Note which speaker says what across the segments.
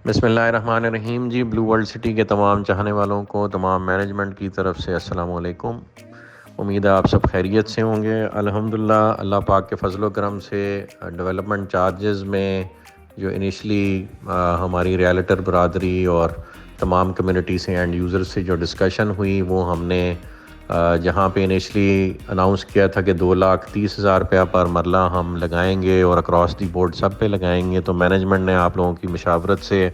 Speaker 1: بسم اللہ الرحمن الرحیم جی، بلو ورلڈ سٹی کے تمام چاہنے والوں کو، تمام مینجمنٹ کی طرف سے السلام علیکم۔ امید ہے آپ سب خیریت سے ہوں گے۔ الحمدللہ اللہ پاک کے فضل و کرم سے ڈیولپمنٹ چارجز میں جو انیشلی ہماری ریالٹر برادری اور تمام کمیونٹی سے اینڈ یوزر سے جو ڈسکشن ہوئی، وہ ہم نے جہاں پہ انیشلی اناؤنس کیا تھا کہ 2,30,000 روپیہ پر مرلہ ہم لگائیں گے اور اکراس دی بورڈ سب پہ لگائیں گے، تو مینجمنٹ نے آپ لوگوں کی مشاورت سے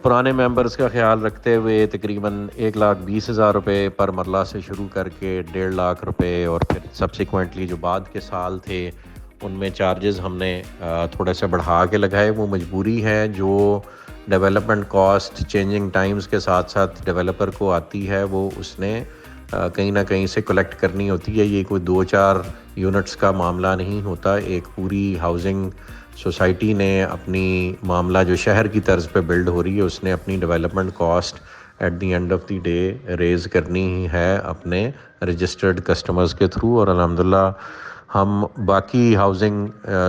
Speaker 1: پرانے ممبرز کا خیال رکھتے ہوئے تقریباً 1,20,000 روپے پر مرلہ سے شروع کر کے 1,50,000 روپے اور پھر سبسیکوینٹلی جو بعد کے سال تھے ان میں چارجز ہم نے تھوڑے سے بڑھا کے لگائے۔ وہ مجبوری ہے جو ڈیولپمنٹ کاسٹ چینجنگ ٹائمز کے ساتھ ساتھ ڈیولپر کو آتی ہے، وہ اس نے کہیں نہ کہیں سے کلیکٹ کرنی ہوتی ہے۔ یہ کوئی 2-4 یونٹس کا معاملہ نہیں ہوتا، ایک پوری ہاؤسنگ سوسائٹی نے اپنی معاملہ جو شہر کی طرز پہ بلڈ ہو رہی ہے، اس نے اپنی development cost at the end of the day raise کرنی ہی ہے اپنے رجسٹرڈ کسٹمرز کے تھرو۔ اور الحمدللہ ہم باقی ہاؤسنگ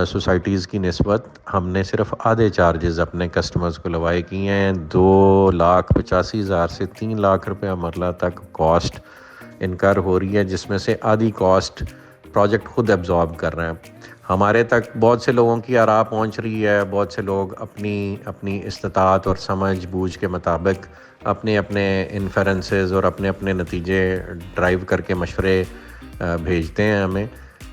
Speaker 1: سوسائٹیز کی نسبت ہم نے صرف آدھے چارجز اپنے کسٹمرز کو لوائے کیے ہیں۔ 2,85,000 سے 3,00,000 روپیہ مرلہ تک کاسٹ انکر ہو رہی ہے، جس میں سے آدھی کاسٹ پروجیکٹ خود ایبزارب کر رہے ہیں۔ ہمارے تک بہت سے لوگوں کی آراء پہنچ رہی ہے، بہت سے لوگ اپنی استطاعت اور سمجھ بوجھ کے مطابق اپنے انفرنسز اور اپنے نتیجے ڈرائیو کر کے مشورے بھیجتے ہیں ہمیں۔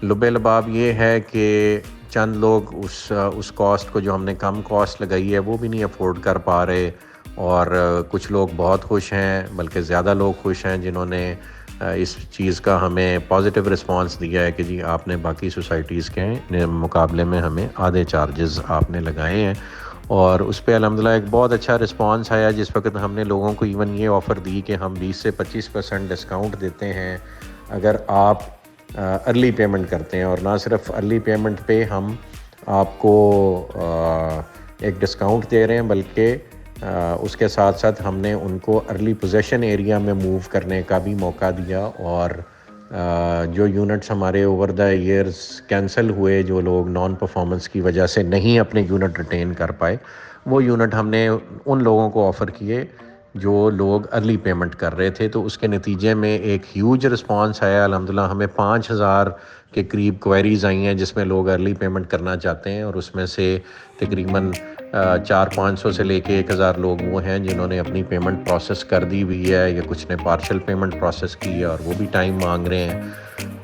Speaker 1: لب لباب یہ ہے کہ چند لوگ اس کاسٹ کو جو ہم نے کم کاسٹ لگائی ہے وہ بھی نہیں افورڈ کر پا رہے، اور کچھ لوگ بہت خوش ہیں، بلکہ زیادہ لوگ خوش ہیں جنہوں نے اس چیز کا ہمیں پازیٹیو رسپانس دیا ہے کہ جی آپ نے باقی سوسائٹیز کے مقابلے میں ہمیں آدھے چارجز آپ نے لگائے ہیں۔ اور اس پہ الحمدللہ ایک بہت اچھا رسپانس آیا۔ جس وقت ہم نے لوگوں کو ایون یہ آفر دی کہ ہم 20 سے 25% ڈسکاؤنٹ دیتے ہیں اگر آپ ارلی پیمنٹ کرتے ہیں، اور نہ صرف ارلی پیمنٹ پہ ہم آپ کو ایک ڈسکاؤنٹ دے رہے ہیں، بلکہ اس کے ساتھ ساتھ ہم نے ان کو ارلی پوزیشن ایریا میں موو کرنے کا بھی موقع دیا۔ اور جو یونٹس ہمارے اوور دا ایئرز کینسل ہوئے، جو لوگ نان پرفارمنس کی وجہ سے نہیں اپنے یونٹ ریٹین کر پائے، وہ یونٹ ہم نے ان لوگوں کو آفر کیے جو لوگ ارلی پیمنٹ کر رہے تھے۔ تو اس کے نتیجے میں ایک ہیوج رسپانس آیا۔ الحمدللہ ہمیں 5,000 کے قریب کوائریز آئی ہیں جس میں لوگ ارلی پیمنٹ کرنا چاہتے ہیں، اور اس میں سے تقریباً 400-500 سے لے کے 1,000 لوگ وہ ہیں جنہوں نے اپنی پیمنٹ پروسیس کر دی ہوئی ہے، یا کچھ نے پارشل پیمنٹ پروسیس کی ہے اور وہ بھی ٹائم مانگ رہے ہیں۔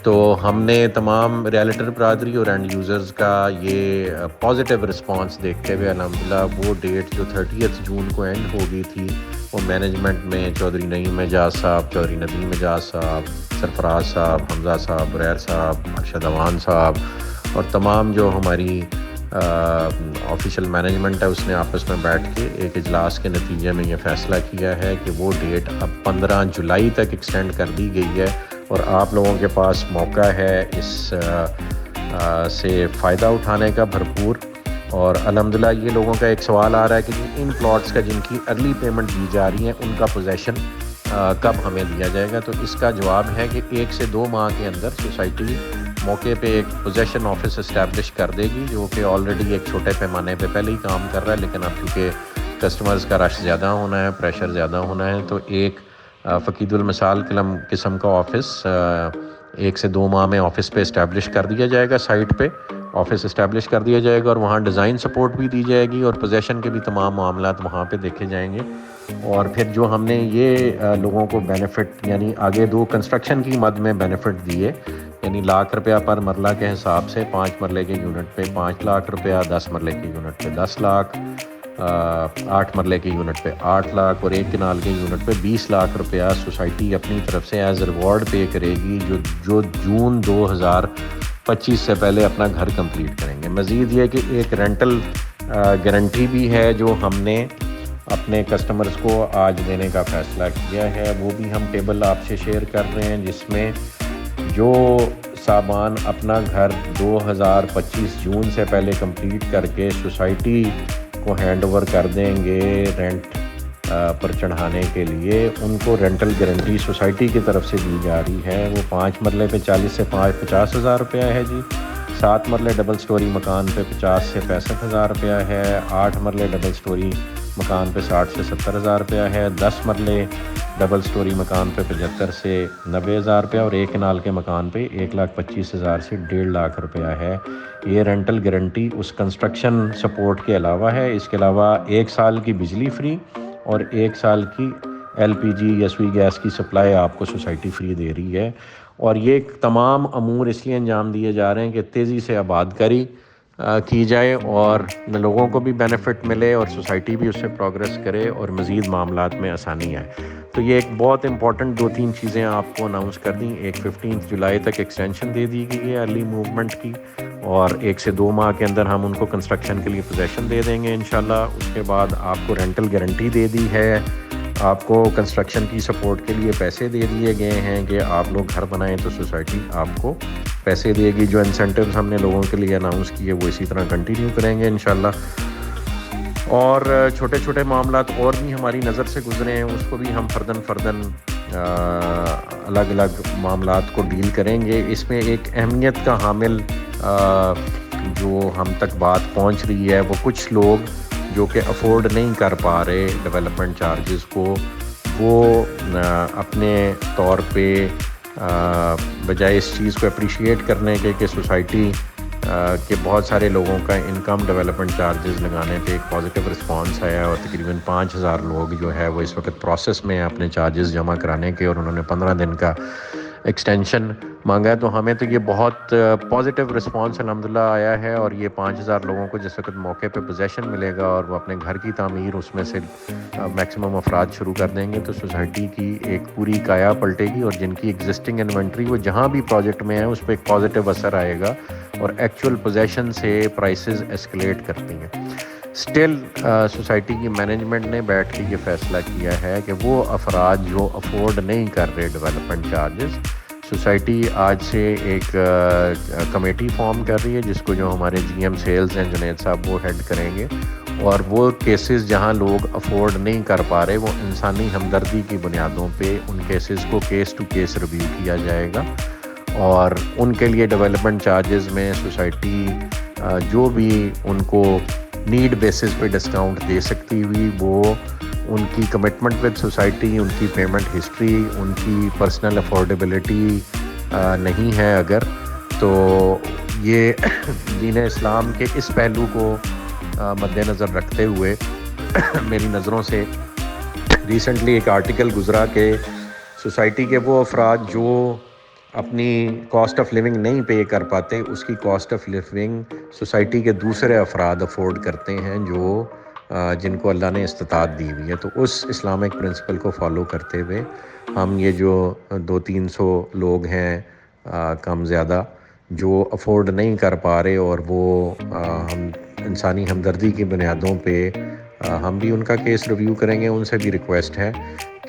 Speaker 1: تو ہم نے تمام ریالٹر برادری اور اینڈ یوزرز کا یہ پازیٹیو رسپانس دیکھتے ہوئے الحمدللہ وہ ڈیٹ جو 30 جون کو اینڈ ہو گئی تھی، وہ مینجمنٹ میں چودھری نعیم اعجاز صاحب، چودھری ندیم اعجاز صاحب، سرفراز صاحب، حمزہ صاحب، بریر صاحب، ارشد اوان صاحب اور تمام جو ہماری آفیشیل مینجمنٹ ہے، اس نے آپس میں بیٹھ کے ایک اجلاس کے نتیجے میں یہ فیصلہ کیا ہے کہ وہ ڈیٹ اب 15 جولائی تک ایکسٹینڈ کر دی گئی ہے، اور آپ لوگوں کے پاس موقع ہے اس سے فائدہ اٹھانے کا بھرپور۔ اور الحمدللہ یہ لوگوں کا ایک سوال آ رہا ہے کہ ان پلاٹس کا جن کی ارلی پیمنٹ دی جا رہی ہے ان کا پوزیشن کب ہمیں دیا جائے گا؟ تو اس کا جواب ہے کہ 1 سے 2 ماہ کے اندر سوسائٹی موقع پہ ایک پوزیشن آفس اسٹیبلش کر دے گی، جو کہ آلریڈی ایک چھوٹے پیمانے پہ پہلے ہی کام کر رہا ہے، لیکن اب چونکہ کسٹمرز کا رش زیادہ ہونا ہے، پریشر زیادہ ہونا ہے، تو ایک فقید المثال قسم کا آفس 1 سے 2 ماہ میں آفس پہ اسٹیبلش کر دیا جائے گا، سائٹ پہ آفس اسٹیبلش کر دیا جائے گا، اور وہاں ڈیزائن سپورٹ بھی دی جائے گی، اور پوزیشن کے بھی تمام معاملات وہاں پہ دیکھے جائیں گے۔ اور پھر جو ہم نے یہ لوگوں کو بینیفٹ، یعنی آگے 2 کنسٹرکشن کی مد میں بینیفٹ دیے، یعنی 1,00,000 روپیہ پر مرلہ کے حساب سے 5 مرلے کے یونٹ پہ 5,00,000 روپیہ، 10 مرلے کے یونٹ پہ 10,00,000، 8 مرلے کے یونٹ پہ 8,00,000 اور 1 کنال کے یونٹ پہ 20,00,000 روپیہ سوسائٹی اپنی طرف سے ایز ریوارڈ پے کرے گی جو جون 2025 سے پہلے اپنا گھر کمپلیٹ کریں گے۔ مزید یہ کہ ایک رینٹل گارنٹی بھی ہے جو ہم نے اپنے کسٹمرز کو آج دینے کا فیصلہ کیا ہے، وہ بھی ہم ٹیبل آپ سے شیئر کر رہے ہیں، جس میں جو صاحبان اپنا گھر 2025 جون سے پہلے کمپلیٹ کر کے سوسائٹی کو ہینڈ اوور کر دیں گے رینٹ پر چڑھانے کے لیے، ان کو رینٹل گارنٹی سوسائٹی کی طرف سے دی جا رہی ہے۔ وہ 5 مرلے پہ 40 سے 50 ہزار روپیہ ہے جی، 7 مرلے ڈبل سٹوری مکان پہ 50 سے 65 ہزار روپیہ ہے، 8 مرلے ڈبل سٹوری مکان پہ 60 سے 70 ہزار روپیہ ہے، 10 مرلے ڈبل سٹوری مکان پہ 75 سے 90 ہزار روپیہ، اور 1 کنال کے مکان پہ 1,25,000 سے 1.5 لاکھ روپیہ ہے۔ یہ رینٹل گارنٹی اس کنسٹرکشن سپورٹ کے علاوہ ہے۔ اس کے علاوہ 1 سال کی بجلی فری اور 1 سال کی LPG یا سوئی گیس کی سپلائی آپ کو سوسائٹی فری دے رہی ہے۔ اور یہ تمام امور اس لیے انجام دیے جا رہے ہیں کہ تیزی سے آباد کاری کی جائے اور لوگوں کو بھی بینیفٹ ملے اور سوسائٹی بھی اس سے پروگریس کرے اور مزید معاملات میں آسانی آئے۔ تو یہ ایک بہت امپورٹنٹ 2-3 چیزیں آپ کو اناؤنس کر دیں۔ ایک 15 جولائی تک ایکسٹینشن دے دی گئی ہے ارلی موومنٹ کی، اور 1 سے 2 ماہ کے اندر ہم ان کو کنسٹرکشن کے لیے پوزیشن دے دیں گے انشاءاللہ۔ اس کے بعد آپ کو رینٹل گارنٹی دے دی ہے، آپ کو کنسٹرکشن کی سپورٹ کے لیے پیسے دے دیے گئے ہیں کہ آپ لوگ گھر بنائیں تو سوسائٹی آپ کو پیسے دے گی۔ جو انسینٹیوز ہم نے لوگوں کے لیے اناؤنس کیے وہ اسی طرح کنٹینیو کریں گے انشاءاللہ۔ اور چھوٹے چھوٹے معاملات اور بھی ہماری نظر سے گزرے ہیں، اس کو بھی ہم فرداً الگ الگ معاملات کو ڈیل کریں گے۔ اس میں ایک اہمیت کا حامل جو ہم تک بات پہنچ رہی ہے، وہ کچھ لوگ جو کہ افورڈ نہیں کر پا رہے ڈیولپمنٹ چارجز کو، وہ اپنے طور پہ بجائے اس چیز کو اپریشیٹ کرنے کے کہ سوسائٹی کہ بہت سارے لوگوں کا انکم ڈیولپمنٹ چارجز لگانے پہ ایک پازیٹیو رسپانس آیا، اور تقریباً 5,000 لوگ جو ہے وہ اس وقت پروسیس میں ہیں اپنے چارجز جمع کرانے کے، اور انہوں نے 15 دن کا ایکسٹینشن مانگا ہے۔ تو ہمیں تو یہ بہت پازیٹیو رسپانس الحمدللہ آیا ہے، اور یہ 5,000 لوگوں کو جس وقت موقع پہ پوزیشن ملے گا اور وہ اپنے گھر کی تعمیر اس میں سے میکسیمم افراد شروع کر دیں گے، تو سوسائٹی کی ایک پوری کایا پلٹے گی، اور جن کی ایگزسٹنگ انوینٹری وہ جہاں بھی پروجیکٹ میں ہے اس پہ ایک پازیٹیو اثر آئے گا، اور ایکچول پوزیشن سے پرائسز ایسکلیٹ کرتی ہیں۔ اسٹل سوسائٹی کی مینجمنٹ نے بیٹھ کے یہ فیصلہ کیا ہے کہ وہ افراد جو افورڈ نہیں کر رہے ڈیولپمنٹ چارجز، سوسائٹی آج سے ایک کمیٹی فارم کر رہی ہے جس کو جو ہمارے GM سیلز ہیں جنید صاحب وہ ہیڈ کریں گے، اور وہ کیسز جہاں لوگ افورڈ نہیں کر پا رہے وہ انسانی ہمدردی کی بنیادوں پہ ان کیسز کو کیس ٹو کیس ریویو کیا جائے گا، اور ان کے لیے ڈیولپمنٹ چارجز میں سوسائٹی جو بھی ان کو نیڈ بیسس پہ ڈسکاؤنٹ دے سکتی ہوئی وہ ان کی کمٹمنٹ ود سوسائٹی، ان کی پیمنٹ ہسٹری، ان کی پرسنل افورڈیبلٹی نہیں ہے اگر، تو یہ دین اسلام کے اس پہلو کو مد نظر رکھتے ہوئے میری نظروں سے ریسنٹلی ایک آرٹیکل گزرا کہ سوسائٹی کے وہ افراد جو اپنی کاسٹ آف لیونگ نہیں پے کر پاتے، اس کی کاسٹ آف لیونگ سوسائٹی کے دوسرے افراد افورڈ کرتے ہیں جو جن کو اللہ نے استطاعت دی ہوئی ہے۔ تو اس اسلامک پرنسپل کو فالو کرتے ہوئے ہم یہ جو 200-300 لوگ ہیں کم زیادہ جو افورڈ نہیں کر پا رہے، اور وہ ہم انسانی ہمدردی کی بنیادوں پہ ہم بھی ان کا کیس ریویو کریں گے۔ ان سے بھی ریکویسٹ ہے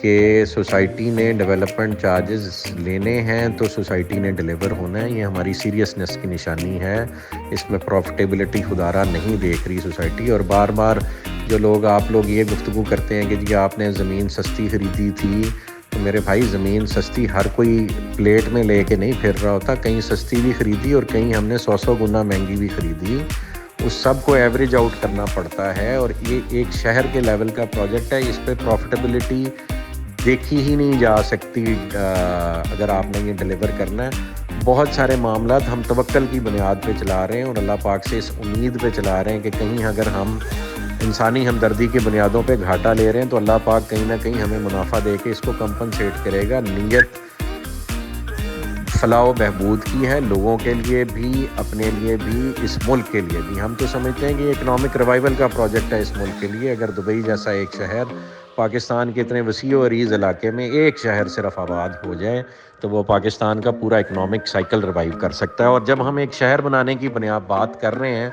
Speaker 1: کہ سوسائٹی نے ڈیولپمنٹ چارجز لینے ہیں تو سوسائٹی نے ڈیلیور ہونا ہے، یہ ہماری سیریسنس کی نشانی ہے۔ اس میں پروفٹیبلٹی خدارہ نہیں دیکھ رہی سوسائٹی، اور بار بار جو آپ لوگ یہ گفتگو کرتے ہیں کہ جی آپ نے زمین سستی خریدی تھی، تو میرے بھائی زمین سستی ہر کوئی پلیٹ میں لے کے نہیں پھر رہا ہوتا، کہیں سستی بھی خریدی اور کہیں ہم نے 100 گنا مہنگی بھی خریدی، اس سب کو ایوریج آؤٹ کرنا پڑتا ہے، اور یہ ایک شہر کے لیول کا پروجیکٹ ہے، اس پہ پروفٹیبلٹی دیکھی ہی نہیں جا سکتی اگر آپ نے یہ ڈیلیور کرنا ہے۔ بہت سارے معاملات ہم توکل کی بنیاد پہ چلا رہے ہیں، اور اللہ پاک سے اس امید پہ چلا رہے ہیں کہ کہیں اگر ہم انسانی ہمدردی کی بنیادوں پہ گھاٹا لے رہے ہیں تو اللہ پاک کہیں نہ کہیں ہمیں منافع دے کے اس کو کمپنسیٹ کرے گا۔ نیت فلاح و بہبود کی ہے، لوگوں کے لیے بھی، اپنے لیے بھی، اس ملک کے لیے بھی۔ ہم تو سمجھتے ہیں کہ یہ اکنامک ریوائول کا پروجیکٹ ہے اس ملک کے لیے۔ اگر دبئی جیسا ایک شہر پاکستان کے اتنے وسیع و عریض علاقے میں ایک شہر صرف آباد ہو جائے تو وہ پاکستان کا پورا اکنامک سائیکل ریوائیو کر سکتا ہے۔ اور جب ہم ایک شہر بنانے کی بات کر رہے ہیں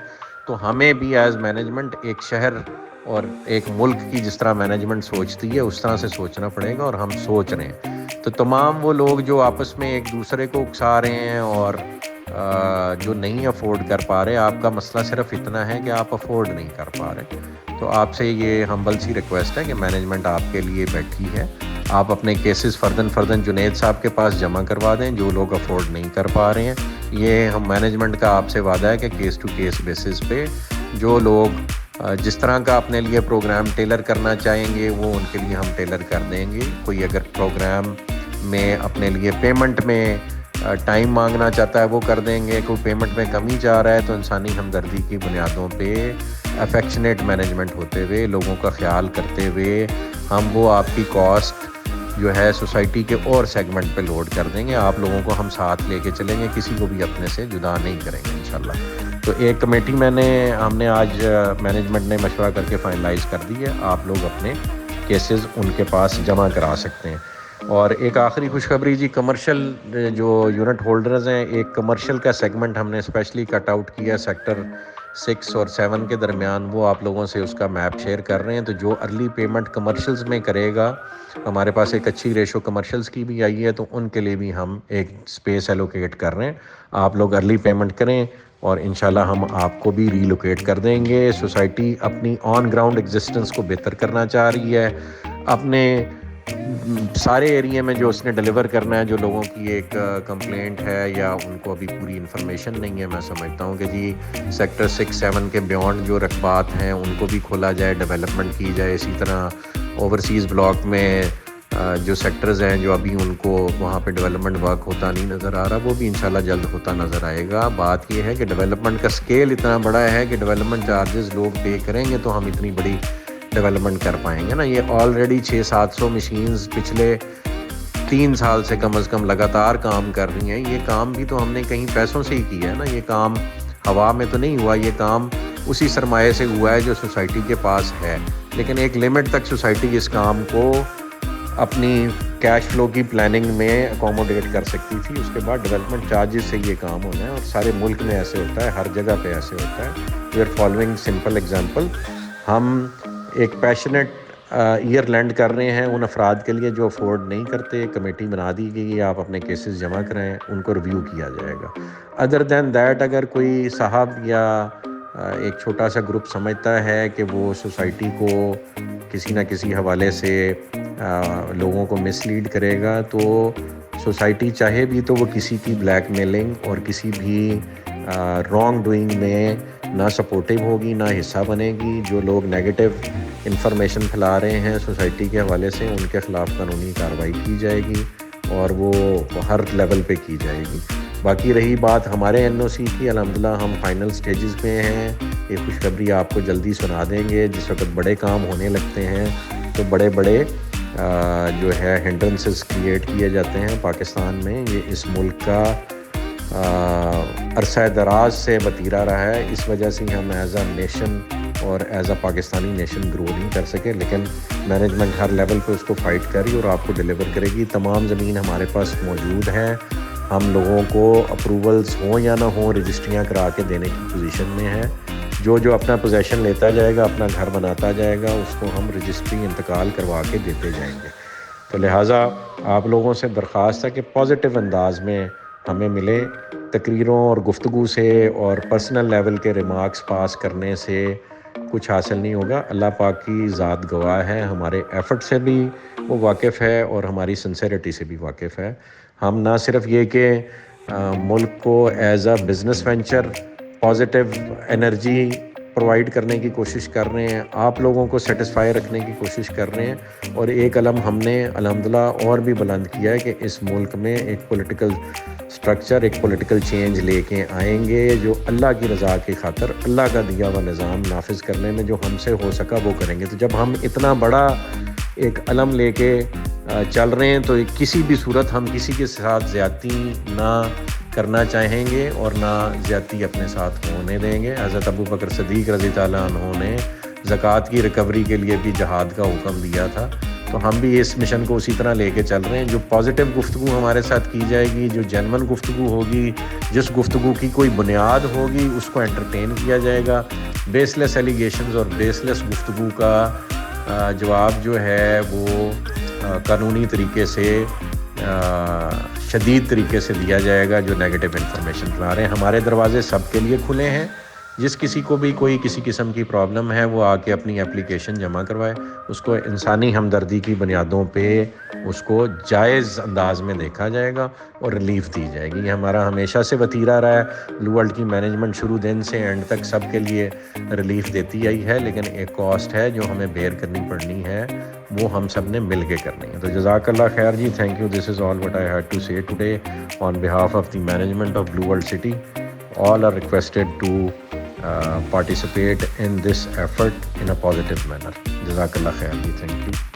Speaker 1: تو ہمیں بھی ایز مینجمنٹ ایک شہر اور ایک ملک کی جس طرح مینجمنٹ سوچتی ہے اس طرح سے سوچنا پڑے گا، اور ہم سوچ رہے ہیں۔ تو تمام وہ لوگ جو آپس میں ایک دوسرے کو اکسا رہے ہیں اور جو نہیں افورڈ کر پا رہے، آپ کا مسئلہ صرف اتنا ہے کہ آپ افورڈ نہیں کر پا رہے، تو آپ سے یہ ہمبل سی ریکویسٹ ہے کہ مینجمنٹ آپ کے لیے بیٹھی ہے، آپ اپنے کیسز فرداً جنید صاحب کے پاس جمع کروا دیں جو لوگ افورڈ نہیں کر پا رہے ہیں۔ یہ ہم مینجمنٹ کا آپ سے وعدہ ہے کہ کیس ٹو کیس بیسس پہ جو لوگ جس طرح کا اپنے لیے پروگرام ٹیلر کرنا چاہیں گے وہ ان کے لیے ہم ٹیلر کر دیں گے. کوئی اگر پروگرام میں اپنے لیے پیمنٹ میں ٹائم مانگنا چاہتا ہے وہ کر دیں گے. کوئی پیمنٹ میں کمی چاہ رہا ہے تو انسانی ہمدردی کی بنیادوں پہ افیکشنیٹ مینجمنٹ ہوتے ہوئے لوگوں کا خیال کرتے ہوئے ہم وہ آپ کی کاسٹ جو ہے سوسائٹی کے اور سیگمنٹ پہ لوڈ کر دیں گے. آپ لوگوں کو ہم ساتھ لے کے چلیں گے, کسی کو بھی اپنے سے جدا نہیں کریں گے انشاءاللہ. تو ایک کمیٹی ہم نے آج مینجمنٹ نے مشورہ کر کے فائنلائز کر دی ہے. آپ لوگ اپنے کیسز ان کے پاس جمع کرا سکتے ہیں. اور ایک آخری خوشخبری جی, کمرشل جو یونٹ ہولڈرز ہیں, ایک کمرشل کا سیگمنٹ ہم نے اسپیشلی کٹ آؤٹ کیا سیکٹر 6 اور 7 کے درمیان. وہ آپ لوگوں سے اس کا میپ شیئر کر رہے ہیں. تو جو ارلی پیمنٹ کمرشلز میں کرے گا, ہمارے پاس ایک اچھی ریشو کمرشلز کی بھی آئی ہے, تو ان کے لیے بھی ہم ایک سپیس ایلوکیٹ کر رہے ہیں. آپ لوگ ارلی پیمنٹ کریں اور انشاءاللہ ہم آپ کو بھی ریلوکیٹ کر دیں گے. سوسائٹی اپنی آن گراؤنڈ ایگزسٹنس کو بہتر کرنا چاہ رہی ہے. اپنے سارے ایریے میں جو اس نے ڈیلیور کرنا ہے, جو لوگوں کی ایک کمپلینٹ ہے یا ان کو ابھی پوری انفارمیشن نہیں ہے, میں سمجھتا ہوں کہ جی سیکٹر 6-7 کے بیونڈ جو رقبات ہیں ان کو بھی کھولا جائے, ڈیولپمنٹ کی جائے. اسی طرح اوورسیز بلاک میں جو سیکٹرز ہیں جو ابھی ان کو وہاں پہ ڈیولپمنٹ ورک ہوتا نہیں نظر آ رہا, وہ بھی انشاءاللہ جلد ہوتا نظر آئے گا. بات یہ ہے کہ ڈیولپمنٹ کا سکیل اتنا بڑا ہے کہ ڈیولپمنٹ چارجز لوگ پے کریں گے تو ہم اتنی بڑی ڈیولپمنٹ کر پائیں گے نا. یہ آلریڈی 600-700 مشینز پچھلے 3 سال سے کم از کم لگاتار کام کر رہی ہیں. یہ کام بھی تو ہم نے کہیں پیسوں سے ہی کیا ہے نا, یہ کام ہوا میں تو نہیں ہوا. یہ کام اسی سرمایے سے ہوا ہے جو سوسائٹی کے پاس ہے. لیکن ایک لمٹ تک سوسائٹی اس کام کو اپنی کیش فلو کی پلاننگ میں اکوموڈیٹ کر سکتی تھی. اس کے بعد ڈیولپمنٹ چارجز سے یہ کام ہونا ہے, اور سارے ملک میں ایسے ہوتا ہے, ہر جگہ پہ ایسے ہوتا ہے. We are following simple example. ہم ایک پیشنیٹ ایئر لینڈ کر رہے ہیں ان افراد کے لیے جو افورڈ نہیں کرتے. کمیٹی بنا دی گئی, آپ اپنے کیسز جمع کرائیں, ان کو ریویو کیا جائے گا. ادر دین دیٹ اگر کوئی صاحب یا ایک چھوٹا سا گروپ سمجھتا ہے کہ وہ سوسائٹی کو کسی نہ کسی حوالے سے لوگوں کو مس لیڈ کرے گا, تو سوسائٹی چاہے بھی تو وہ کسی کی بلیک میلنگ اور کسی بھی رانگ ڈوئنگ میں نہ سپورٹیو ہوگی نہ حصہ بنے گی. جو لوگ نیگیٹو انفارمیشن پھیلا رہے ہیں سوسائٹی کے حوالے سے, ان کے خلاف قانونی کارروائی کی جائے گی اور وہ ہر لیول پہ کی جائے گی. باقی رہی بات ہمارے NOC کی, الحمدللہ ہم فائنل سٹیجز پہ ہیں. یہ خوشخبری آپ کو جلدی سنا دیں گے. جس وقت بڑے کام ہونے لگتے ہیں تو بڑے جو ہے ہنڈرنسز کریٹ کیے جاتے ہیں پاکستان میں. یہ اس ملک کا عرصہ دراز سے وتیرہ رہا ہے. اس وجہ سے ہم ایز اے نیشن اور ایز اے پاکستانی نیشن گرو نہیں کر سکے, لیکن مینجمنٹ ہر لیول پہ اس کو فائٹ کری اور آپ کو ڈیلیور کرے گی. تمام زمین ہمارے پاس موجود ہے. ہم لوگوں کو اپروولز ہوں یا نہ ہوں رجسٹریاں کرا کے دینے کی پوزیشن میں ہے. جو اپنا پوزیشن لیتا جائے گا, اپنا گھر بناتا جائے گا, اس کو ہم رجسٹری انتقال کروا کے دیتے جائیں گے. تو لہٰذا آپ لوگوں سے درخواست ہے کہ پازیٹیو انداز میں ہمیں ملے. تقریروں اور گفتگو سے اور پرسنل لیول کے ریمارکس پاس کرنے سے کچھ حاصل نہیں ہوگا. اللہ پاک کی ذات گواہ ہے, ہمارے ایفرٹ سے بھی وہ واقف ہے اور ہماری سنسیریٹی سے بھی واقف ہے. ہم نہ صرف یہ کہ ملک کو as a business venture positive energy provide کرنے کی کوشش کر رہے ہیں, آپ لوگوں کو سیٹسفائی رکھنے کی کوشش کر رہے ہیں. اور ایک علم ہم نے الحمدللہ اور بھی بلند کیا ہے کہ اس ملک میں ایک پولیٹیکل سٹرکچر, ایک پولیٹیکل چینج لے کے آئیں گے جو اللہ کی رضا کی خاطر اللہ کا دیا ہوا نظام نافذ کرنے میں جو ہم سے ہو سکا وہ کریں گے. تو جب ہم اتنا بڑا ایک علم لے کے چل رہے ہیں تو کسی بھی صورت ہم کسی کے ساتھ زیادتی نہ کرنا چاہیں گے اور نہ زیادتی اپنے ساتھ ہونے دیں گے. حضرت ابو بکر صدیق رضی اللہ عنہ نے زکوٰۃ کی ریکوری کے لیے بھی جہاد کا حکم دیا تھا. تو ہم بھی اس مشن کو اسی طرح لے کے چل رہے ہیں. جو پازیٹیو گفتگو ہمارے ساتھ کی جائے گی, جو جینون گفتگو ہوگی, جس گفتگو کی کوئی بنیاد ہوگی, اس کو انٹرٹین کیا جائے گا. بیس لیس ایلیگیشنز اور بیس لیس گفتگو کا جواب جو ہے وہ قانونی طریقے سے شدید طریقے سے دیا جائے گا. جو نیگیٹو انفارمیشن پھیلا رہے ہیں, ہمارے دروازے سب کے لیے کھلے ہیں. جس کسی کو بھی کوئی کسی قسم کی پرابلم ہے وہ آ کے اپنی اپلیکیشن جمع کروائے، اس کو انسانی ہمدردی کی بنیادوں پہ اس کو جائز انداز میں دیکھا جائے گا اور ریلیف دی جائے گی۔ یہ ہمارا ہمیشہ سے وتیرہ رہا ہے، بلو ورلڈ کی مینجمنٹ شروع دن سے اینڈ تک سب کے لیے ریلیف دیتی آئی ہے، لیکن ایک کاسٹ ہے جو ہمیں بیئر کرنی پڑنی ہے، وہ ہم سب نے مل کے کرنی ہے۔ تو جزاک اللہ خیر جی، thank you, this is all what I had to say today on behalf of the management of Blue World City. All are requested to participate in this effort in a positive manner. Jazakallah khair ji, thank you.